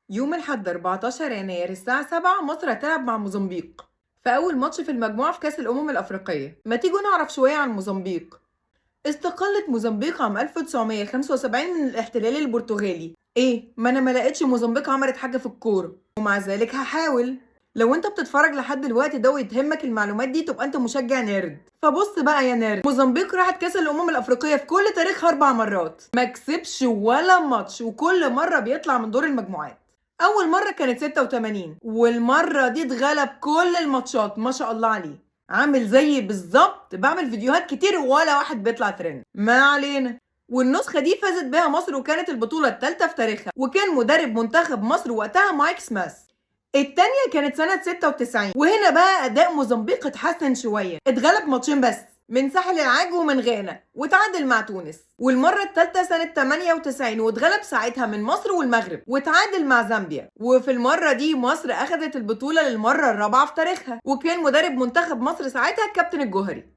يوم الأحد 14 يناير الساعة 7 مصر هتلعب مع موزمبيق في أول ماتش في المجموعة في كأس الأمم الأفريقية. ما تيجوا نعرف شوية عن موزمبيق. استقلت موزمبيق عام 1975 من الاحتلال البرتغالي. ايه، ما انا ما لقيتش موزمبيق عملت حاجة في الكورة، ومع ذلك هحاول. لو انت بتتفرج لحد دلوقتي ده ويتهمك المعلومات دي تبقى انت مشجع نيرد. فبص بقى يا نيرد، موزمبيق راحت كأس الأمم الأفريقية في كل تاريخها 4 مرات، ما كسبش ولا ماتش، وكل مرة بيطلع من دور المجموعات. اول مره كانت 86، والمره دي اتغلب كل الماتشات، ما شاء الله عليه. عامل زيي بالظبط، بعمل فيديوهات كتير ولا واحد بيطلع ترند، ما علينا. والنسخه دي فازت بيها مصر، وكانت البطوله الثالثه في تاريخها، وكان مدرب منتخب مصر وقتها مايك سماث. التانية كانت سنة 96، وهنا بقى أداء موزمبيق اتحسن شوية، اتغلب ماتشين بس من ساحل العاج ومن غانا، وتعادل مع تونس. والمرة الثالثة سنة 98، واتغلب ساعتها من مصر والمغرب، وتعادل مع زامبيا. وفي المرة دي مصر أخذت البطولة للمرة الرابعة في تاريخها، وكان مدرب منتخب مصر ساعتها الكابتن الجوهري.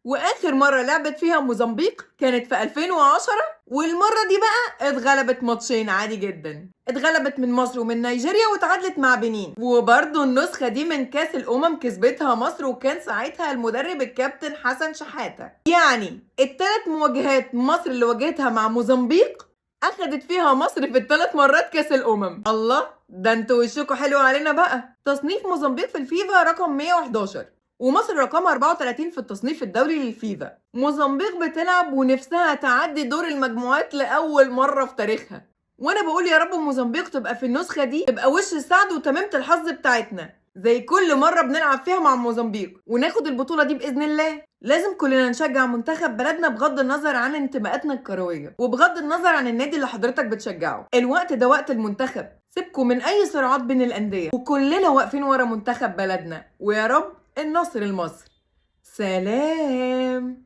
واخر مره لعبت فيها موزمبيق كانت في 2010، والمره دي بقى اتغلبت ماتشين عادي جدا، اتغلبت من مصر ومن نيجيريا، وتعادلت مع بنين. وبرضه النسخه دي من كاس الامم كسبتها مصر، وكان ساعتها المدرب الكابتن حسن شحاته. يعني الثلاث مواجهات مصر اللي واجهتها مع موزمبيق اخدت فيها مصر في ال3 مرات كاس الامم. الله، ده انتوا وشكوا حلو علينا بقى. تصنيف موزمبيق في الفيفا رقم 111، ومصر رقم 34 في التصنيف الدولي للفيفا. موزمبيق بتلعب ونفسها تعدي دور المجموعات لأول مرة في تاريخها، وانا بقول يا رب موزمبيق تبقى في النسخة دي، تبقى وش السعد وتميمة الحظ بتاعتنا زي كل مرة بنلعب فيها مع موزمبيق، وناخد البطولة دي بإذن الله. لازم كلنا نشجع منتخب بلدنا بغض النظر عن انتماءاتنا الكروية، وبغض النظر عن النادي اللي حضرتك بتشجعه. الوقت ده وقت المنتخب، سيبكم من أي صراعات بين الأندية، وكلنا واقفين ورا منتخب بلدنا. ويا رب النصر لمصر. سلام.